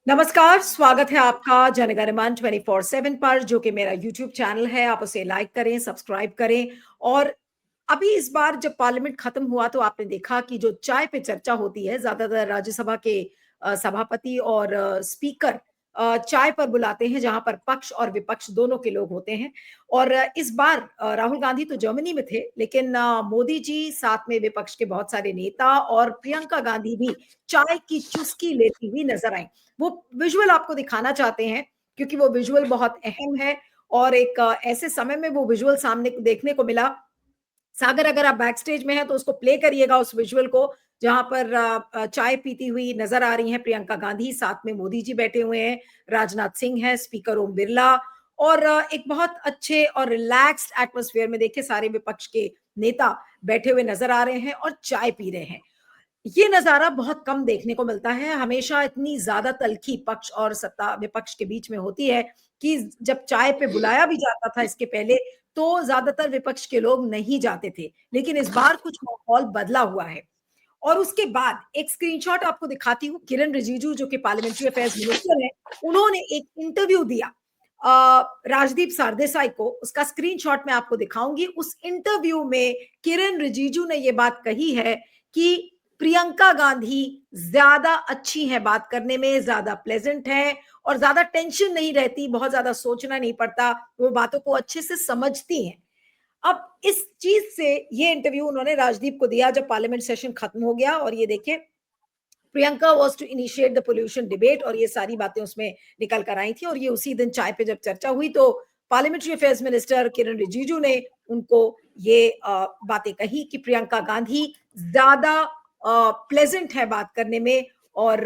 नमस्कार, स्वागत है आपका जनगणमन 24/7 पर, जो कि मेरा यूट्यूब चैनल है। आप उसे लाइक करें, सब्सक्राइब करें। और अभी इस बार जब पार्लियामेंट खत्म हुआ तो आपने देखा कि जो चाय पे चर्चा होती है, ज़्यादातर राज्यसभा के सभापति और स्पीकर चाय पर बुलाते हैं, जहाँ पर पक्ष और विपक्ष दोनों के लोग होते हैं। और इस बार राहुल गांधी तो जर्मनी में थे, लेकिन मोदी जी, साथ में विपक्ष के बहुत सारे नेता और प्रियंका गांधी भी चाय की चुस्की लेती हुई नजर आई। वो विजुअल आपको दिखाना चाहते हैं, क्योंकि वो विजुअल बहुत अहम है। और एक ऐसे समय में वो विजुअल सामने देखने को मिला। सागर, अगर आप बैक स्टेज में हैं तो उसको प्ले करिएगा, उस विजुअल को, जहां पर चाय पीती हुई नजर आ रही हैं प्रियंका गांधी, साथ में मोदी जी बैठे हुए हैं, राजनाथ सिंह है, स्पीकर ओम बिरला। और एक बहुत अच्छे और रिलैक्स्ड एटमॉस्फेयर में देखिए सारे विपक्ष के नेता बैठे हुए नजर आ रहे हैं और चाय पी रहे हैं। ये नजारा बहुत कम देखने को मिलता है। हमेशा इतनी ज्यादा तल्खी पक्ष और सत्ता विपक्ष के बीच में होती है कि जब चाय पे बुलाया भी जाता था इसके पहले, तो ज्यादातर विपक्ष के लोग नहीं जाते थे। लेकिन इस बार कुछ माहौल बदला हुआ है। और उसके बाद एक स्क्रीनशॉट आपको दिखाती हूँ। किरण रिजिजू, जो कि पार्लियामेंट्री अफेयर्स मिनिस्टर है, उन्होंने एक इंटरव्यू दिया राजदीप सरदेसाई को। उसका स्क्रीनशॉट मैं आपको दिखाऊंगी। उस इंटरव्यू में किरण रिजिजू ने यह बात कही है कि प्रियंका गांधी ज्यादा अच्छी है बात करने में, ज्यादा प्लेजेंट है और ज्यादा टेंशन नहीं रहती, बहुत ज्यादा सोचना नहीं पड़ता, वो बातों को अच्छे से समझती हैं। अब इस चीज से, ये इंटरव्यू उन्होंने राजदीप को दिया जब पार्लियामेंट सेशन खत्म हो गया। और ये देखिए, Priyanka was to initiate the pollution debate, और ये सारी बातें उसमें निकल कर आई थी। और ये उसी दिन चाय पे जब चर्चा हुई तो पार्लियामेंट्री अफेयर्स मिनिस्टर किरण रिजिजू ने उनको ये बातें कही कि प्रियंका गांधी ज्यादा प्लेजेंट है बात करने में। और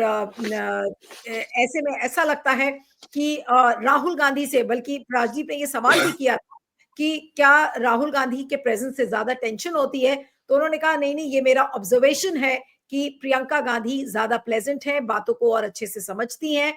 ऐसे में ऐसा लगता है कि राहुल गांधी से, बल्कि राजदीप ने ये सवाल भी किया था कि क्या राहुल गांधी के प्रेजेंस से ज्यादा टेंशन होती है, तो उन्होंने कहा नहीं नहीं, ये मेरा ऑब्जर्वेशन है कि प्रियंका गांधी ज्यादा प्लेजेंट है, बातों को और अच्छे से समझती हैं।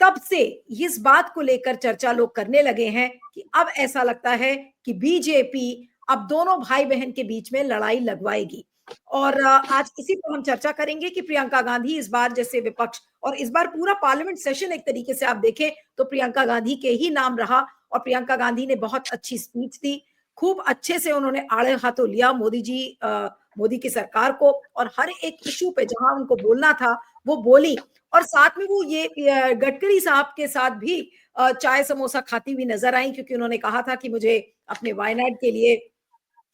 तब से इस बात को लेकर चर्चा लोग करने लगे हैं कि अब ऐसा लगता है कि बीजेपी अब दोनों भाई बहन के बीच में लड़ाई लगवाएगी। और आज इसी पर हम चर्चा करेंगे कि प्रियंका गांधी इस बार जैसे विपक्ष, और इस बार पूरा पार्लियामेंट सेशन एक तरीके से आप देखें तो प्रियंका गांधी के ही नाम रहा। और प्रियंका गांधी ने बहुत अच्छी स्पीच दी, खूब अच्छे से उन्होंने आड़े हाथों लिया मोदी की सरकार को, और हर एक इशू पे जहां उनको बोलना था वो बोली। और साथ में वो ये गडकरी साहब के साथ भी चाय समोसा खाती हुई नजर आई, क्योंकि उन्होंने कहा था कि मुझे अपने वायनाड के लिए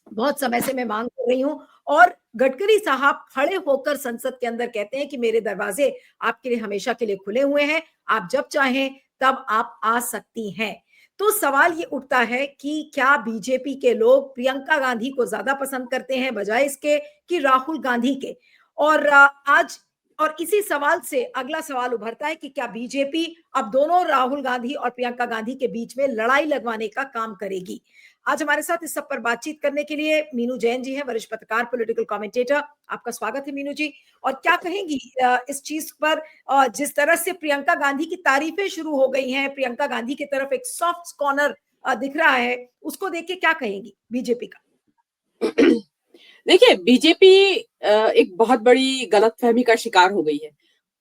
बहुत समय से मैं मांग कर रही हूं। और गडकरी साहब खड़े होकर संसद के अंदर कहते हैं कि मेरे दरवाजे आपके लिए हमेशा के लिए खुले हुए हैं, आप जब चाहें तब आप आ सकती हैं। तो सवाल ये उठता है कि क्या बीजेपी के लोग प्रियंका गांधी को ज्यादा पसंद करते हैं बजाय इसके कि राहुल गांधी के। और आज, और इसी सवाल से अगला सवाल उभरता है कि क्या बीजेपी अब दोनों राहुल गांधी और प्रियंका गांधी के बीच में लड़ाई लगवाने का काम करेगी। आज हमारे साथ इस सब पर बातचीत करने के लिए मीनू जैन जी हैं, वरिष्ठ पत्रकार, पॉलिटिकल कमेंटेटर। आपका स्वागत है मीनू जी। और क्या कहेंगी इस चीज पर, जिस तरह से प्रियंका गांधी की तारीफें शुरू हो गई हैं, प्रियंका गांधी की तरफ एक सॉफ्ट कॉर्नर दिख रहा है, उसको देख के क्या कहेंगी बीजेपी का? देखिए, बीजेपी एक बहुत बड़ी गलतफहमी का शिकार हो गई है।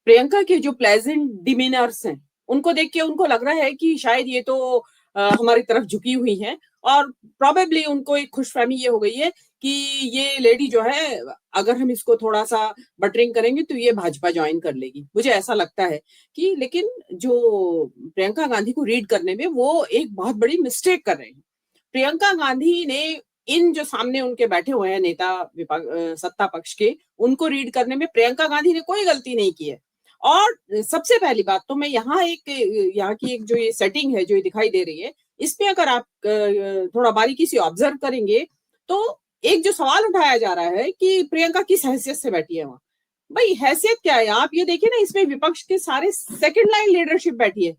प्रियंका के जो प्लेजेंट डिमीनर्स हैं, उनको देख के उनको लग रहा है कि शायद ये तो हमारी तरफ झुकी हुई हैं, और प्रोबेबली उनको एक खुशफहमी ये हो गई है कि ये लेडी जो है, अगर हम इसको थोड़ा सा बटरिंग करेंगे तो ये भाजपा ज्वाइन कर लेगी। मुझे ऐसा लगता है कि, लेकिन जो प्रियंका गांधी को रीड करने में वो एक बहुत बड़ी मिस्टेक कर रहे हैं। प्रियंका गांधी ने इन जो सामने उनके बैठे हुए हैं नेता सत्ता पक्ष के, उनको रीड करने में प्रियंका गांधी ने कोई गलती नहीं की है। और सबसे पहली बात तो मैं यहाँ की एक जो ये सेटिंग है जो ये दिखाई दे रही है, इसमें अगर आप थोड़ा बारीकी से ऑब्जर्व करेंगे तो एक जो सवाल उठाया जा रहा है कि प्रियंका किस हैसियत से बैठी है वहां। भाई, हैसियत क्या है? आप ये देखिए ना, इसमें विपक्ष के सारे सेकंड लाइन लीडरशिप बैठी है।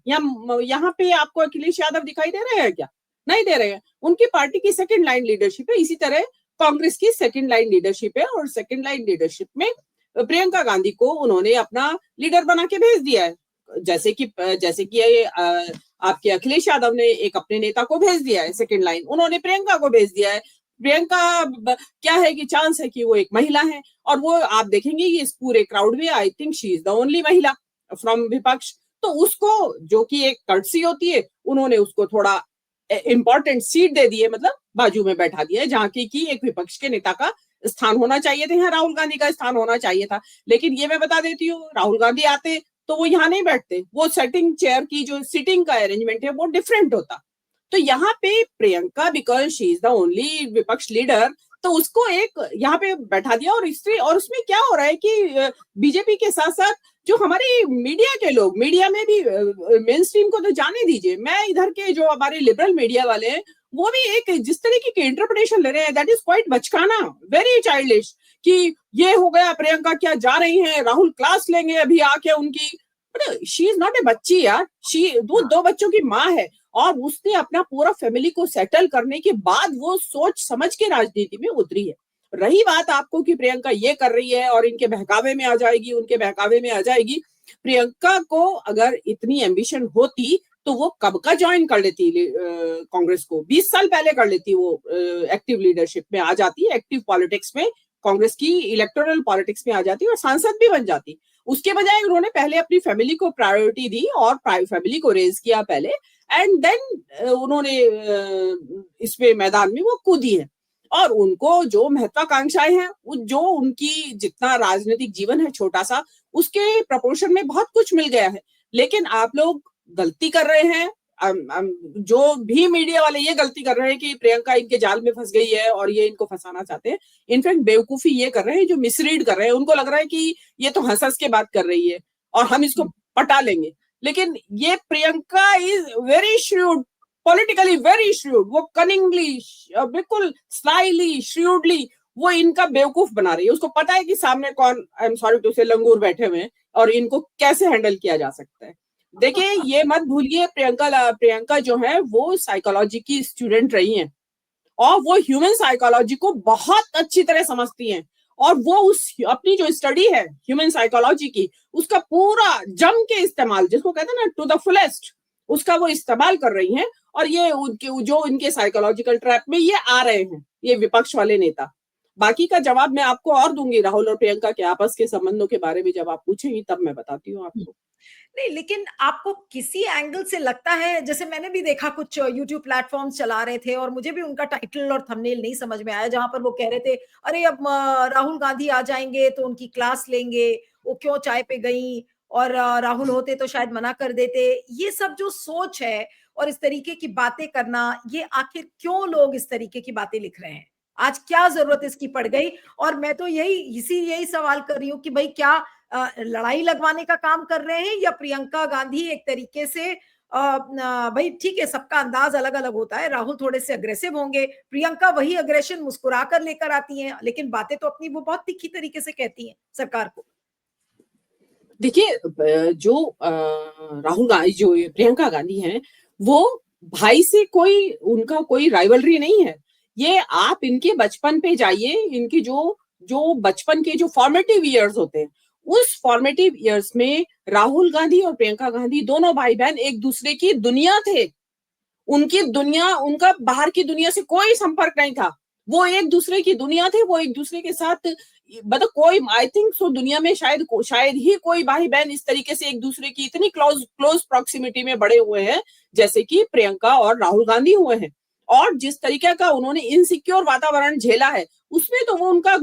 यहाँ पे आपको अखिलेश यादव दिखाई दे रहे हैं क्या? नहीं दे रहे हैं। उनकी पार्टी की सेकंड लाइन लीडरशिप है। इसी तरह कांग्रेस की सेकंड लाइन लीडरशिप है, और सेकंड लाइन लीडरशिप में प्रियंका गांधी को उन्होंने अपना लीडर बना के भेज दिया है। जैसे कि आपके अखिलेश यादव ने एक अपने नेता को भेज दिया है सेकंड लाइन, उन्होंने प्रियंका को भेज दिया है। प्रियंका क्या है कि चांस है कि वो एक महिला है, और वो आप देखेंगे इस पूरे क्राउड में I think she is the only महिला फ्रॉम विपक्ष। तो उसको जो कि एक कर्टसी होती है, उन्होंने उसको थोड़ा इंपॉर्टेंट सीट दे दी है, मतलब बाजू में बैठा दिया है, जहाँ की एक विपक्ष के नेता का स्थान होना चाहिए था, यहाँ राहुल गांधी का स्थान होना चाहिए था। लेकिन ये मैं बता देती हूँ, राहुल गांधी आते तो वो यहाँ नहीं बैठते, वो सेटिंग चेयर की जो सिटिंग का अरेंजमेंट है वो डिफरेंट होता। तो यहाँ पे Priyanka, because she is the only विपक्ष लीडर, तो उसको एक यहाँ पे बैठा दिया। और इससे, और उसमें क्या हो रहा है कि बीजेपी के साथ साथ जो हमारे मीडिया के लोग, मीडिया में भी मेन स्ट्रीम को तो जाने दीजिए, मैं इधर के जो हमारे लिबरल मीडिया वाले हैं वो भी एक जिस तरीके की इंटरप्रिटेशन ले रहे हैं, दैट इज क्वाइट बचकाना, वेरी चाइल्डिश, कि ये हो गया, प्रियंका क्या जा रही हैं, राहुल क्लास लेंगे अभी आके उनकी। शी इज नॉट ए बच्ची यार, शी दो बच्चों की माँ है, और उसने अपना पूरा फैमिली को सेटल करने के बाद वो सोच समझ के राजनीति में उतरी है। रही बात आपको कि प्रियंका ये कर रही है और इनके बहकावे में आ जाएगी, उनके बहकावे में आ जाएगी, प्रियंका को अगर इतनी एम्बिशन होती तो वो कब का ज्वाइन कर लेती कांग्रेस को, 20 साल पहले कर लेती, वो एक्टिव लीडरशिप में आ जाती, एक्टिव पॉलिटिक्स में, कांग्रेस की इलेक्टोरल पॉलिटिक्स में आ जाती और सांसद भी बन जाती। उसके बजाय उन्होंने पहले अपनी फैमिली को प्रायोरिटी दी और फैमिली को रेज किया पहले, एंड देन उन्होंने इसमें मैदान में वो कूदी है। और उनको जो महत्वाकांक्षाएं हैं, जो उनकी जितना राजनीतिक जीवन है छोटा सा, उसके प्रपोर्शन में बहुत कुछ मिल गया है। लेकिन आप लोग गलती कर रहे हैं, जो भी मीडिया वाले ये गलती कर रहे हैं कि प्रियंका इनके जाल में फंस गई है और ये इनको फंसाना चाहते हैं। इनफैक्ट बेवकूफी ये कर रहे हैं जो मिसरीड कर रहे हैं, उनको लग रहा है कि ये तो हंस हंस के बात कर रही है और हम इसको पटा लेंगे। लेकिन ये Priyanka is very shrewd, politically very shrewd, वो कनिंगली, बिल्कुल स्लाइली, श्रूडली वो इनका बेवकूफ बना रही है। उसको पता है कि सामने कौन, आई एम सॉरी टू से, लंगूर बैठे हुए हैं और इनको कैसे हैंडल किया जा सकता है। देखिए, ये मत भूलिए, प्रियंका जो है वो साइकोलॉजी की स्टूडेंट रही हैं और वो ह्यूमन साइकोलॉजी को बहुत अच्छी तरह समझती हैं, और वो उस अपनी जो स्टडी है ह्यूमन साइकोलॉजी की, उसका पूरा जम के इस्तेमाल, जिसको कहते हैं ना टू द फुलेस्ट, उसका वो इस्तेमाल कर रही हैं। और ये उनके जो इनके साइकोलॉजिकल ट्रैप में ये आ रहे हैं, ये विपक्ष वाले नेता। बाकी का जवाब मैं आपको और दूंगी, राहुल और प्रियंका के आपस के संबंधों के बारे में जब आप पूछेंगी तब मैं बताती हूँ आपको। नहीं, लेकिन आपको किसी एंगल से लगता है, जैसे मैंने भी देखा कुछ यूट्यूब प्लेटफॉर्म्स चला रहे थे और मुझे भी उनका टाइटल और थंबनेल नहीं समझ में आया, जहां पर वो कह रहे थे अरे अब राहुल गांधी आ जाएंगे तो उनकी क्लास लेंगे, वो क्यों चाय पे गई, और राहुल होते तो शायद मना कर देते। ये सब जो सोच है और इस तरीके की बातें करना, ये आखिर क्यों लोग इस तरीके की बातें लिख रहे हैं? आज क्या जरूरत इसकी पड़ गई? और मैं तो यही सवाल कर रही हूँ कि भाई क्या लड़ाई लगवाने का काम कर रहे हैं, या प्रियंका गांधी एक तरीके से भाई ठीक है, सबका अंदाज अलग अलग होता है, राहुल थोड़े से अग्रेसिव होंगे, प्रियंका वही अग्रेशन मुस्कुरा कर लेकर आती हैं, लेकिन बातें तो अपनी वो बहुत तीखी तरीके से कहती हैं सरकार को। देखिए, जो राहुल गांधी, जो प्रियंका गांधी हैं, वो भाई से कोई उनका कोई राइवलरी नहीं है। ये आप इनके बचपन पे जाइए, इनकी जो जो बचपन के जो फॉर्मेटिव ईयर्स होते हैं, उस फॉर्मेटिव ईयर्स में राहुल गांधी और प्रियंका गांधी दोनों भाई बहन एक दूसरे की दुनिया थे। उनकी दुनिया, उनका बाहर की दुनिया से कोई संपर्क नहीं था, वो एक दूसरे की दुनिया थे। वो एक दूसरे के साथ, मतलब कोई, आई थिंक सो, दुनिया में शायद ही कोई भाई बहन इस तरीके से एक दूसरे की इतनी क्लोज प्रॉक्सिमिटी में बड़े हुए हैं जैसे कि प्रियंका और राहुल गांधी हुए हैं। और जिस तरीके का उन्होंने इनसिक्योर वातावरण झेला है, उसमें तो वो उनका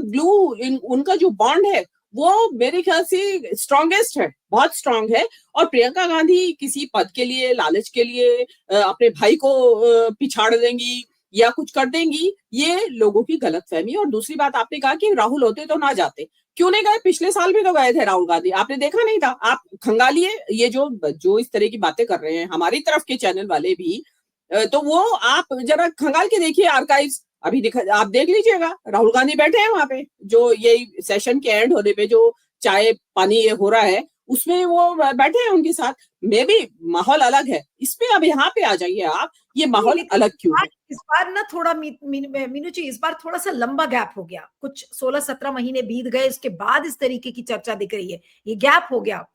उनका जो बॉन्ड है वो मेरे ख्याल से स्ट्रॉन्गेस्ट है, बहुत स्ट्रांग है। और प्रियंका गांधी किसी पद के लिए, लालच के लिए अपने भाई को पिछाड़ देंगी या कुछ कर देंगी, ये लोगों की गलतफहमी। और दूसरी बात, आपने कहा कि राहुल होते तो ना जाते, क्यों नहीं गए? पिछले साल भी तो गए थे राहुल गांधी, आपने देखा नहीं था? आप खंगालिए, ये जो जो इस तरह की बातें कर रहे हैं हमारी तरफ के चैनल वाले भी, तो वो आप जरा खंगाल के देखिए आर्काइव्स, अभी आप देख लीजिएगा, राहुल गांधी बैठे हैं वहां पे, जो ये सेशन के एंड होने पे जो चाय पानी ये हो रहा है उसमें वो बैठे हैं उनके साथ। मे भी माहौल अलग है, इसमें अब यहाँ पे आ जाइए आप, ये माहौल अलग क्यों है? इस बार ना थोड़ा मीनू जी, इस बार थोड़ा सा लंबा गैप हो गया, कुछ 16-17 महीने बीत गए, उसके बाद इस तरीके की चर्चा दिख रही है, ये गैप हो गया।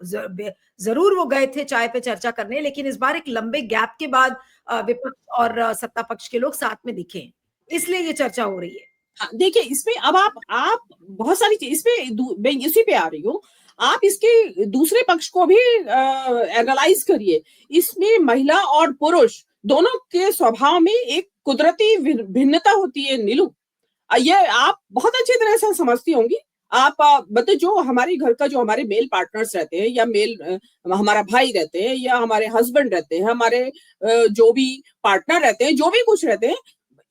जरूर वो गए थे चाय पे चर्चा करने, लेकिन इस बार एक लंबे गैप के बाद विपक्ष और सत्ता पक्ष के लोग साथ में दिखे, इसलिए ये चर्चा हो रही है। हाँ, देखिए, इसमें अब आप बहुत सारी चीज, इसमें इसी पे आ रही हूँ। आप इसके दूसरे पक्ष को भी एनालाइज करिए। इसमें महिला और पुरुष दोनों के स्वभाव में एक कुदरती भिन्नता होती है नीलू। ये आप बहुत अच्छी तरह से समझती होंगी। आप बताइए, जो हमारे घर का जो हमारे मेल पार्टनर्स रहते हैं या हमारा भाई रहते हैं या हमारे हस्बैंड रहते हैं, हमारे जो भी पार्टनर रहते हैं, जो भी कुछ रहते हैं,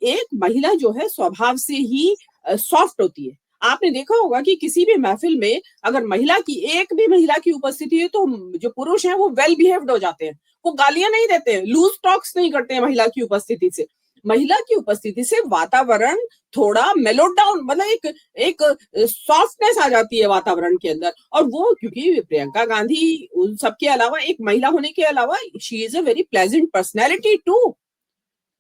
एक महिला जो है स्वभाव से ही सॉफ्ट होती है। आपने देखा होगा कि किसी भी महफिल में अगर एक भी महिला की उपस्थिति है तो जो पुरुष हैं वो वेल बिहेव्ड हो जाते हैं, वो गालियां नहीं देते हैं, लूज टॉक्स नहीं करते हैं महिला की उपस्थिति से। महिला की उपस्थिति से वातावरण थोड़ा मेलो डाउन, मतलब एक सॉफ्टनेस आ जाती है वातावरण के अंदर। और वो क्योंकि प्रियंका गांधी उन सबके अलावा, एक महिला होने के अलावा, she is a very pleasant personality too.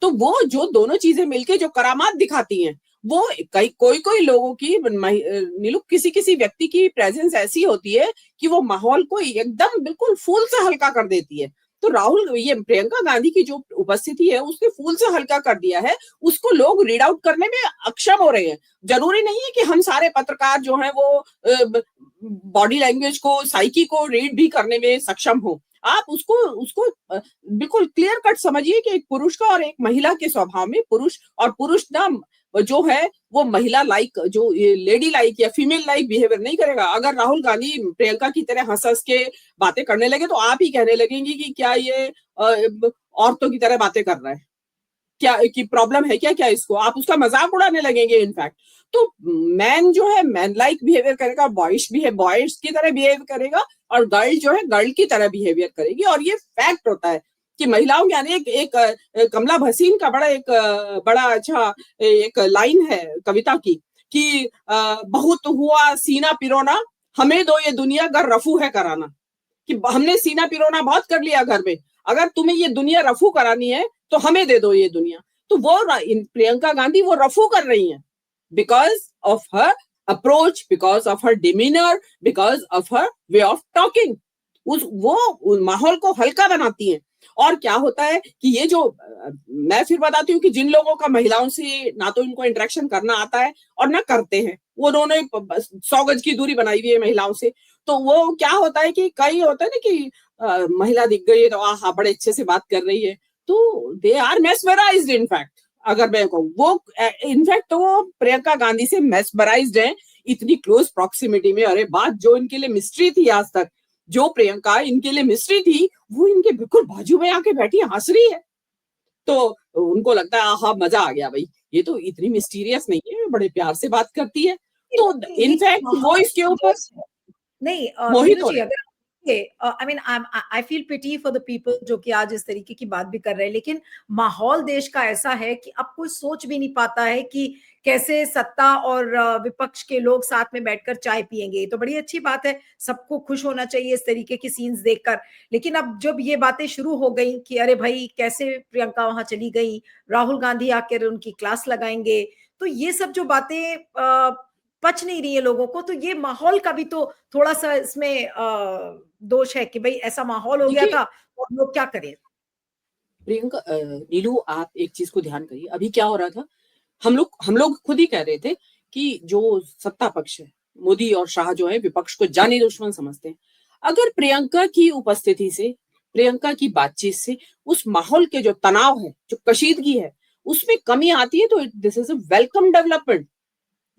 तो वो जो दोनों चीजें मिलके जो करामात दिखाती हैं, वो कोई लोगों की नीलू, किसी व्यक्ति की प्रेजेंस ऐसी होती है कि वो माहौल को एकदम बिल्कुल फूल से हल्का कर देती है। तो ये प्रियंका गांधी की जो उपस्थिति है उसने फूल से हल्का कर दिया है, उसको लोग रीड आउट करने में अक्षम हो रहे हैं। जरूरी नहीं है कि हम सारे पत्रकार जो हैं वो बॉडी लैंग्वेज को, साइकी को रीड भी करने में सक्षम हो। आप उसको बिल्कुल क्लियर कट समझिए कि एक पुरुष का और एक महिला के स्वभाव में, पुरुष ना जो है वो महिला लाइक, जो लेडी लाइक या फीमेल लाइक बिहेवियर नहीं करेगा। अगर राहुल गांधी प्रियंका की तरह हंस हंस के बातें करने लगे तो आप ही कहने लगेंगे कि क्या ये औरतों की तरह बातें कर रहा है, क्या की प्रॉब्लम है क्या इसको, आप उसका मजाक उड़ाने लगेंगे इनफैक्ट। तो मैन जो है मैन लाइक बिहेवियर करेगा, बॉयज की तरह बिहेव करेगा, और गर्ल जो है गर्ल की तरह बिहेवियर करेगी। और ये फैक्ट होता है कि महिलाओं के यानी एक कमला भसीन का बड़ा अच्छा एक लाइन है कविता की कि बहुत हुआ सीना पिरोना, हमें दो ये दुनिया घर रफू है कराना। कि हमने सीना पिरोना बहुत कर लिया घर में, अगर तुम्हें ये दुनिया रफू करानी है तो हमें दे दो ये दुनिया। तो वो प्रियंका गांधी वो रफू कर रही हैं because of her approach, because of her demeanour, because of her way of talking. वो माहौल को हल्का बनाती हैं। और क्या होता है कि ये जो मैं फिर बताती हूँ कि जिन लोगों का महिलाओं से ना तो इनको इंटरेक्शन करना आता है और ना करते हैं, वो उन्होंने 100 गज की दूरी बनाई हुई है महिलाओं से, तो वो क्या होता है कि कई होता है ना कि महिला दिख गई है तो हाँ बड़े अच्छे से बात कर रही है, तो दे आर मेस्मराइज्ड। इनफैक्ट अगर मैं कहूँ वो इनफैक्ट तो वो प्रियंका गांधी से मेस्मराइज्ड है इतनी क्लोज प्रॉक्सिमिटी में। अरे बात जो इनके लिए मिस्ट्री थी आज तक, जो प्रियंका इनके लिए मिस्ट्री थी, वो इनके बिल्कुल बाजू में आके बैठी हंस रही है। तो उनको लगता है हाँ मजा आ गया भाई, ये तो इतनी मिस्टीरियस नहीं है, बड़े प्यार से बात करती है। तो इनफैक्ट वो इसके ऊपर नहीं मोहित नीलू हो जी, रहे। अगर I mean I feel pity for the people जो कि आज इस तरीके की बात भी कर रहे हैं, लेकिन माहौल देश का ऐसा है कि अब कोई सोच भी नहीं पाता है कि कैसे सत्ता और विपक्ष के लोग साथ में बैठकर चाय पिएंगे। तो बड़ी अच्छी बात है, सबको खुश होना चाहिए इस तरीके की सीन्स देखकर। लेकिन अब जब ये बातें शुरू हो गई कि अरे भाई कैसे प्रियंका वहां चली गई, राहुल गांधी आकर उनकी क्लास लगाएंगे, तो ये सब जो बातें पच नहीं रही है लोगों को, तो ये माहौल का भी तो थोड़ा सा इसमें दोष है कि भाई ऐसा माहौल हो गया था और लोग क्या करें। प्रियंका नीलू, आप एक चीज को ध्यान करिए, अभी क्या हो रहा था, हम लोग खुद ही कह रहे थे कि जो सत्ता पक्ष है, मोदी और शाह जो है, विपक्ष को जानी दुश्मन समझते हैं। अगर प्रियंका की उपस्थिति से, प्रियंका की बातचीत से उस माहौल के जो तनाव है, जो कशीदगी है, उसमें कमी आती है, तो this is a welcome development.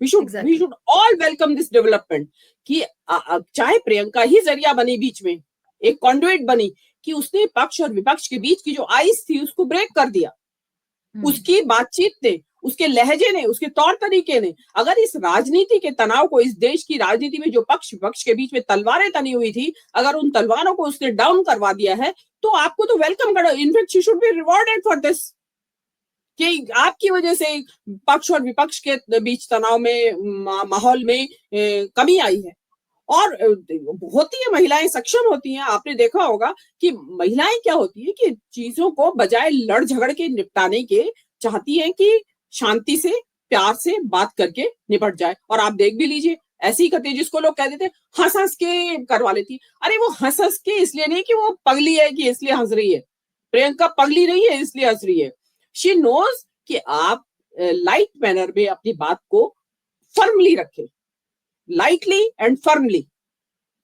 We should all welcome this development कि चाहे प्रियंका ही जरिया बनी बीच में, एक कॉन्डुइट बनी कि उसने पक्ष और विपक्ष के बीच की जो आइस थी उसको ब्रेक कर दिया। उसकी बातचीत ने, उसके लहजे ने, उसके तौर तरीके ने, अगर इस राजनीति के तनाव को, इस देश की राजनीति में जो पक्ष विपक्ष के बीच में तलवारें तनी हुई थी, अगर उन तलवारों को उसने डाउन करवा दिया है, तो आपको तो वेलकम करो। In fact she should be rewarded for this कि आपकी वजह से पक्ष और विपक्ष के बीच तनाव में, माहौल में कमी आई है। और होती है, महिलाएं सक्षम होती हैं। आपने देखा होगा कि महिलाएं क्या होती है कि चीजों को बजाय लड़ झगड़ के निपटाने के चाहती हैं कि शांति से, प्यार से बात करके निपट जाए। और आप देख भी लीजिए, ऐसी करती जिसको लोग कह देते हंस हंस के करवा लेती, अरे वो हंस हंस के इसलिए नहीं कि वो पगली है कि इसलिए हंस रही है। प्रियंका पगली नहीं है इसलिए हंस रही है। शी नोज कि आप लाइट मैनर में अपनी बात को फर्मली रखें, lightly and firmly.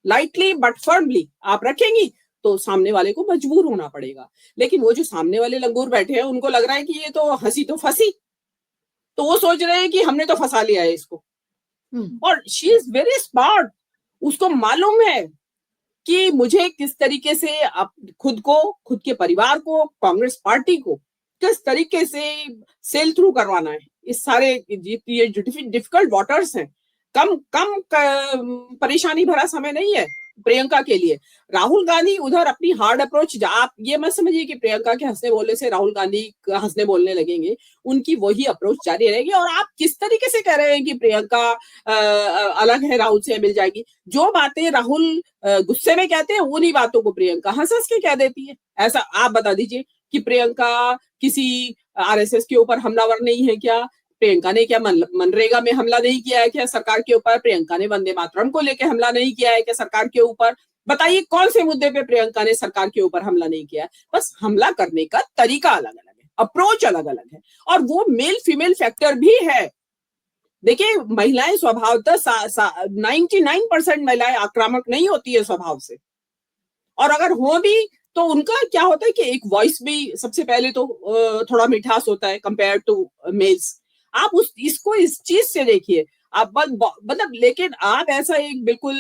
Lightly but firmly आप रखेंगी तो सामने वाले को मजबूर होना पड़ेगा। लेकिन वो जो सामने वाले लंगूर बैठे हैं उनको लग रहा है कि ये तो हंसी तो फंसी, तो वो सोच रहे हैं कि हमने तो फंसा लिया है इसको। और शी इज वेरी स्मार्ट, उसको मालूम है कि मुझे किस तरीके से खुद को, खुद के परिवार को, कांग्रेस पार्टी को किस तरीके से सेल थ्रू करवाना है। इस सारे ये डिफिकल्ट वाटर्स हैं, कम कम परेशानी भरा समय नहीं है प्रियंका के लिए। राहुल गांधी उधर अपनी हार्ड अप्रोच, आप ये मत समझिए कि प्रियंका के हंसने बोलने से राहुल गांधी हंसने बोलने लगेंगे, उनकी वही अप्रोच जारी रहेगी। और आप किस तरीके से कह रहे हैं कि प्रियंका अलग है, राहुल से मिल जाएगी, जो बातें राहुल गुस्से में कहते हैं उन्हीं बातों को प्रियंका हंस हंस के कह देती है। ऐसा आप बता दीजिए कि प्रियंका किसी आरएसएस के ऊपर हमलावर नहीं है क्या? प्रियंका ने क्या मनरेगा में हमला नहीं किया है क्या सरकार के ऊपर? प्रियंका ने वंदे मातरम को लेकर हमला नहीं किया है क्या सरकार के ऊपर? बताइए कौन से मुद्दे पे प्रियंका ने सरकार के ऊपर हमला नहीं किया है? बस हमला करने का तरीका अलग अलग है, अप्रोच अलग अलग है, और वो मेल फीमेल फैक्टर भी है। देखिए, महिलाएं स्वभावतः 99% महिलाएं आक्रामक नहीं होती है स्वभाव से, और अगर हो भी तो उनका क्या होता है कि एक वॉइस भी सबसे पहले तो थोड़ा मिठास होता है कंपेयर टू मेल्स। आप इसको इस चीज से देखिए आप, मतलब लेकिन आप ऐसा एक बिल्कुल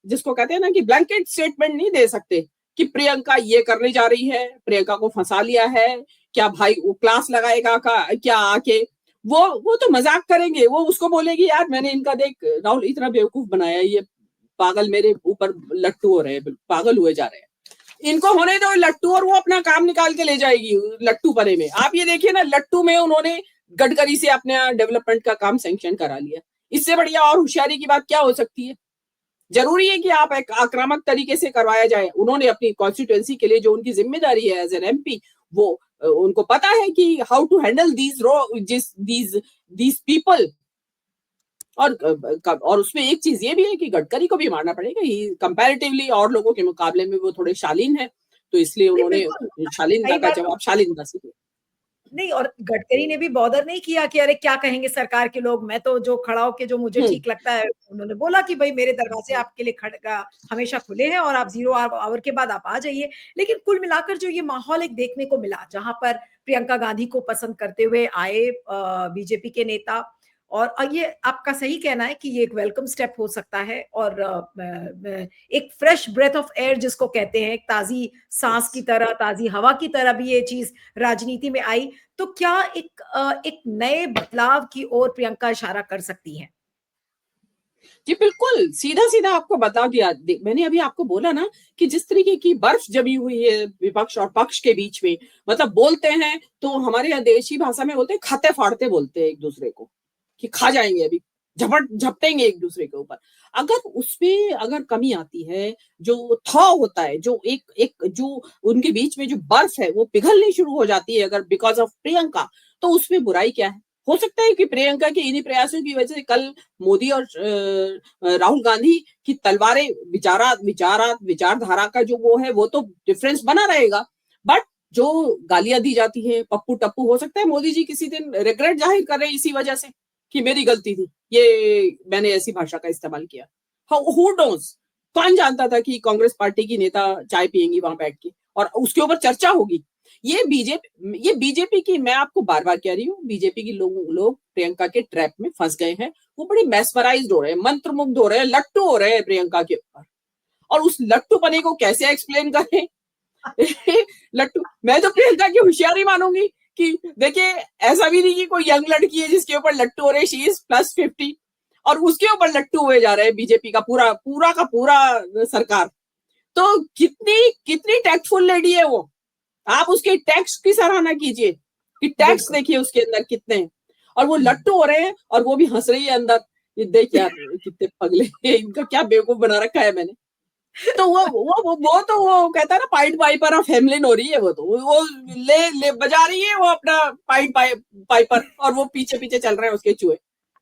जिसको कहते हैं ना कि ब्लैंकेट स्टेटमेंट नहीं दे सकते कि प्रियंका ये करने जा रही है, प्रियंका को फंसा लिया है क्या भाई, वो क्लास लगाएगा क्या आके, वो तो मजाक करेंगे, वो उसको बोलेगी यार मैंने इनका देख राहुल इतना बेवकूफ बनाया, ये पागल मेरे ऊपर लट्टू हो रहे हैं, पागल हुए जा रहे हैं, इनको होने दो लट्टू, और वो अपना काम निकाल के ले जाएगी लट्टू पने में। आप ये देखिए ना, लट्टू में उन्होंने गडकरी से अपने डेवलपमेंट का काम सैंक्शन करा लिया। इससे बढ़िया और होशियारी की बात क्या हो सकती है? जरूरी है कि आप एक आक्रामक तरीके से करवाया जाए। उन्होंने अपनी कॉन्स्टिट्यूएंसी के लिए जो उनकी जिम्मेदारी है एज एन एमपी, वो उनको पता है कि how to handle these people. और उसमें एक चीज ये भी है कि गडकरी को भी मारना पड़ेगा, ही कंपैरेटिवली और लोगों के मुकाबले में वो थोड़े शालीन है, तो इसलिए उन्होंने शालीनता का जवाब शालीनता से दिया। नहीं, और गडकरी ने भी बॉदर नहीं किया कि अरे क्या कहेंगे सरकार के लोग, मैं तो जो खड़ा होके जो मुझे ठीक लगता है, उन्होंने बोला कि भाई मेरे दरवाजे आपके लिए हमेशा खुले हैं और आप 0 आवर के बाद आप आ जाइए। लेकिन कुल मिलाकर जो ये माहौल एक देखने को मिला, जहां पर प्रियंका गांधी को पसंद करते हुए आए बीजेपी के नेता, और ये आपका सही कहना है कि ये एक वेलकम स्टेप हो सकता है, और एक फ्रेश ब्रेथ ऑफ एयर जिसको कहते हैं, एक ताजी सांस की तरह, ताजी हवा की तरह भी ये चीज राजनीति में आई। तो क्या एक नए बदलाव की ओर प्रियंका इशारा कर सकती हैं? जी बिल्कुल, सीधा सीधा आपको बता दिया। मैंने अभी आपको बोला ना कि जिस तरीके की बर्फ जमी हुई है विपक्ष और पक्ष के बीच में, मतलब बोलते हैं तो हमारे यहाँ देशी भाषा में बोलते हैं खाते फाड़ते बोलते हैं एक दूसरे को, कि खा जाएंगे अभी, झपटेंगे एक दूसरे के ऊपर। अगर उसमें अगर कमी आती है, जो थॉ होता है, जो एक जो उनके बीच में जो बर्फ है वो पिघलनी शुरू हो जाती है अगर बिकॉज ऑफ प्रियंका, तो उसमें बुराई क्या है? हो सकता है कि प्रियंका के इन्हीं प्रयासों की वजह से कल मोदी और राहुल गांधी की तलवारें, विचारधारा का जो वो है वो तो डिफरेंस बना रहेगा, बट जो गालियां दी जाती है पप्पू टप्पू, हो सकता है मोदी जी किसी दिन रिग्रेट जाहिर कर रहे हैं इसी वजह से कि मेरी गलती थी, ये मैंने ऐसी भाषा का इस्तेमाल किया। हु नोस, कौन जानता था कि कांग्रेस पार्टी की नेता चाय पियेंगी वहां बैठ के और उसके ऊपर चर्चा होगी। ये बीजेपी की, मैं आपको बार बार कह रही हूँ, बीजेपी की लोग प्रियंका के ट्रैप में फंस गए हैं। वो बड़े मेस्मराइज्ड हो रहे हैं, मंत्रमुग्ध हो रहे हैं, लट्टू हो रहे हैं प्रियंका के ऊपर, और उस लट्टू पने को कैसे एक्सप्लेन करें? लट्टू, मैं तो प्रियंका की होशियारी मानूंगी कि देखिए ऐसा भी नहीं कि कोई यंग लड़की है जिसके ऊपर लट्टू हो रहे, शी इज +50 और उसके ऊपर लट्टू हुए जा रहे हैं बीजेपी का पूरा सरकार। तो कितनी टैक्टफुल लेडी है वो। आप उसके टैक्स की सराहना कीजिए कि टैक्स देखिए उसके अंदर कितने हैं, और वो लट्टू हो रहे हैं और वो भी हंस रही है अंदर। ये देख यार कितने पगले हैं, इनका क्या बेवकूफ बना रखा है मैंने। तो वो कहता है ना, पाइट पाइपर ऑफ हेमलिन हो रही है वो, तो वो ले बजा रही है वो अपना पाइपर, और वो पीछे पीछे चल रहे हैं उसके चूहे,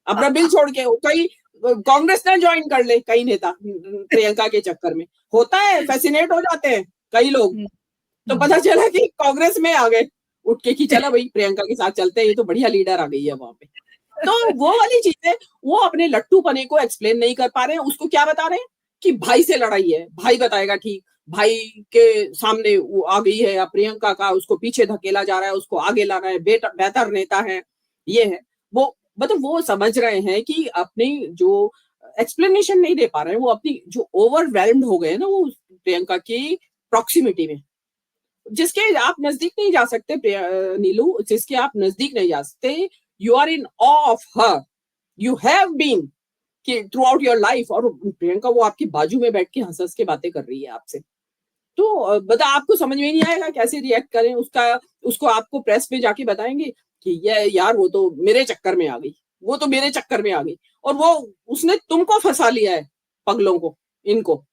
अपना बिल छोड़ के। कई कांग्रेस ने ज्वाइन कर ले, कई नेता प्रियंका के चक्कर में, होता है, फैसिनेट हो जाते हैं कई लोग। तो पता चला कि कांग्रेस में आ गए उठ के कि चला भाई प्रियंका के साथ चलते हैं, ये तो बढ़िया लीडर आ गई है वहां पे। तो वो वाली चीजें वो अपने लट्टू पने को एक्सप्लेन नहीं कर पा रहे हैं। उसको क्या बता रहे हैं कि भाई से लड़ाई है, भाई बताएगा ठीक, भाई के सामने वो आ गई है, या प्रियंका का उसको पीछे धकेला जा रहा है, उसको आगे लाना है, बेहतर नेता है, ये है वो। मतलब वो समझ रहे हैं कि अपनी जो एक्सप्लेनेशन नहीं दे पा रहे हैं, वो अपनी जो ओवरवेल्म्ड हो गए ना वो प्रियंका की प्रॉक्सिमिटी में, जिसके आप नजदीक नहीं जा सकते नीलू, जिसके आप नजदीक नहीं जा सकते, you are in awe of her, you have been कि थ्रू आउट योर लाइफ। और प्रियंका वो आपकी बाजू में बैठ के हंस हंस के बातें कर रही है आपसे, तो बता आपको समझ में नहीं आएगा कैसे रिएक्ट करें उसका। उसको आपको प्रेस में जाके बताएंगे कि ये यार वो तो मेरे चक्कर में आ गई, वो तो मेरे चक्कर में आ गई, और वो उसने तुमको फंसा लिया है, पगलों को, इनको।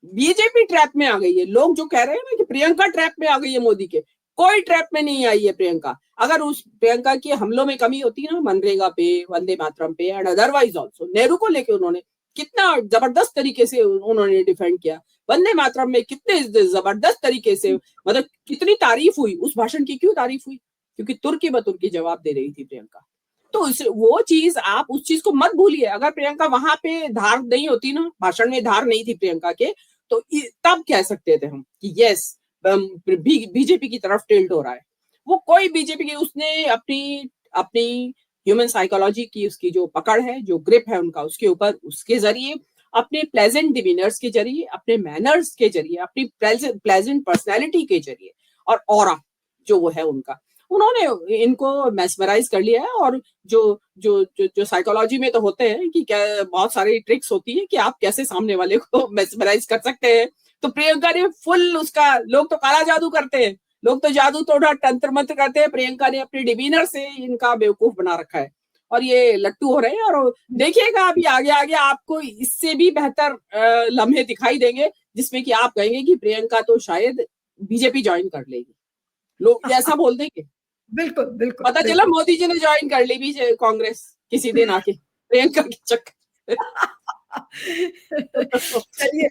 बीजेपी ट्रैप में आ गई है। लोग जो कह रहे हैं ना कि प्रियंका ट्रैप में आ गई है मोदी के, कोई ट्रैप में नहीं आई है प्रियंका। अगर उस प्रियंका के हमलों में कमी होती ना, मनरेगा पे, वंदे मातरम पे एंड अदरवाइज ऑल्सो, नेहरू को लेके उन्होंने कितना जबरदस्त तरीके से उन्होंने डिफेंड किया, वंदे मातरम में कितने जबरदस्त तरीके से, मतलब कितनी तारीफ हुई उस भाषण की। क्यों तारीफ हुई? क्योंकि तुर्की बतुर्की जवाब दे रही थी प्रियंका। तो वो चीज, आप उस चीज को मत भूलिए। अगर प्रियंका वहां पे धार नहीं होती ना, भाषण में धार नहीं थी प्रियंका के, तो तब कह सकते थे हम कि यस, बीजेपी की तरफ टिल्ट हो रहा है। वो कोई बीजेपी की, उसने अपनी अपनी ह्यूमन साइकोलॉजी की उसकी जो पकड़ है, जो ग्रिप है उनका उसके ऊपर, उसके जरिए, अपने प्लेजेंट डिमीनर्स के जरिए, अपने मैनर्स के जरिए, अपनी प्लेजेंट पर्सनैलिटी के जरिए, और ऑरा जो वो है उनका, उन्होंने इनको मेस्मराइज कर लिया है। और जो जो जो, जो साइकोलॉजी में तो होते हैं कि क्या बहुत सारी ट्रिक्स होती है कि आप कैसे सामने वाले को मेस्मराइज कर सकते हैं। तो प्रियंका ने फुल उसका, लोग तो काला जादू करते हैं, लोग तो जादू टोना तंत्र मंत्र करते हैं, प्रियंका ने अपने डिमीनर से इनका बेवकूफ बना रखा है, और ये लट्टू हो रहे हैं। और देखिएगा अभी आगे आगे आपको इससे भी बेहतर लम्हे दिखाई देंगे, जिसमें कि आप कहेंगे कि प्रियंका तो शायद बीजेपी ज्वाइन कर लेगी, लोग ऐसा बोल देंगे। बिल्कुल बिल्कुल पता चला मोदी जी ने ज्वाइन कर ली भी कांग्रेस किसी दिन आके प्रियंका के चक्कर। चलिए।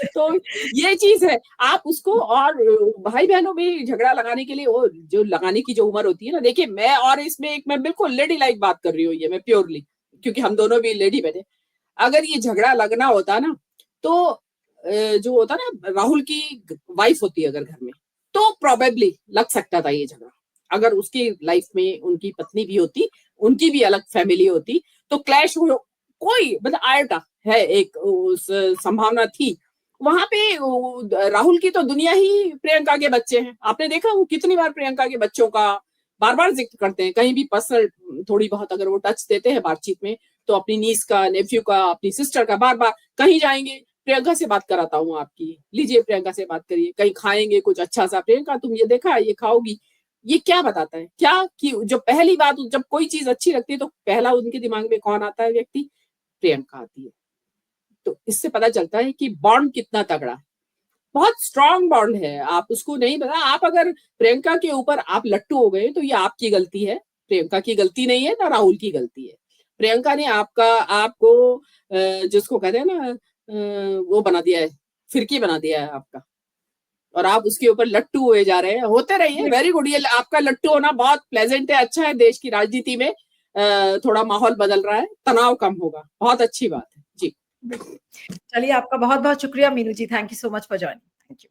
तो ये चीज है, आप उसको, और भाई बहनों में झगड़ा लगाने के लिए वो जो लगाने की जो उम्र होती है ना, देखिए मैं और इसमें एक, मैं बिल्कुल लेडी लाइक बात कर रही हूँ, ये मैं प्योरली, क्योंकि हम दोनों भी लेडी बने। अगर ये झगड़ा लगना होता ना, तो जो होता ना, राहुल की वाइफ होती है अगर घर में, तो प्रोबेबली लग सकता था ये झगड़ा। अगर उसकी लाइफ में उनकी पत्नी भी होती, उनकी भी अलग फैमिली होती, तो क्लैश हो, कोई मतलब आयोटा है एक उस संभावना थी वहां पे। राहुल की तो दुनिया ही प्रियंका के बच्चे हैं। आपने देखा वो कितनी बार प्रियंका के बच्चों का बार बार जिक्र करते हैं, कहीं भी पर्सनल थोड़ी बहुत अगर वो टच देते हैं बातचीत में, तो अपनी नीस का, नेफ्यू का, अपनी सिस्टर का, बार बार कहीं जाएंगे प्रियंका से बात कराता हूँ आपकी, लीजिए प्रियंका से बात करिए, कहीं खाएंगे कुछ अच्छा सा, प्रियंका तुम ये देखा, ये खाओगी। ये क्या बताता है? क्या कि जो पहली बात, जब कोई चीज अच्छी लगती है तो पहला उनके दिमाग में कौन आता है व्यक्ति? प्रियंका आती है। तो इससे पता चलता है कि बॉन्ड कितना तगड़ा है, बहुत स्ट्रांग बॉन्ड है। आप उसको नहीं पता, आप अगर प्रियंका के ऊपर आप लट्टू हो गए तो ये आपकी गलती है, प्रियंका की गलती नहीं है, ना राहुल की गलती है। प्रियंका ने आपको जिसको कहते हैं ना, वो बना दिया है, फिरकी बना दिया है आपका, और आप उसके ऊपर लट्टू हुए जा रहे हैं। होते रहिए, वेरी गुड। ये आपका लट्टू होना बहुत प्लेजेंट है, अच्छा है। देश की राजनीति में थोड़ा माहौल बदल रहा है, तनाव कम होगा, बहुत अच्छी बात है जी। चलिए, आपका बहुत बहुत शुक्रिया Meenu ji, thank you so much for joining. Thank you.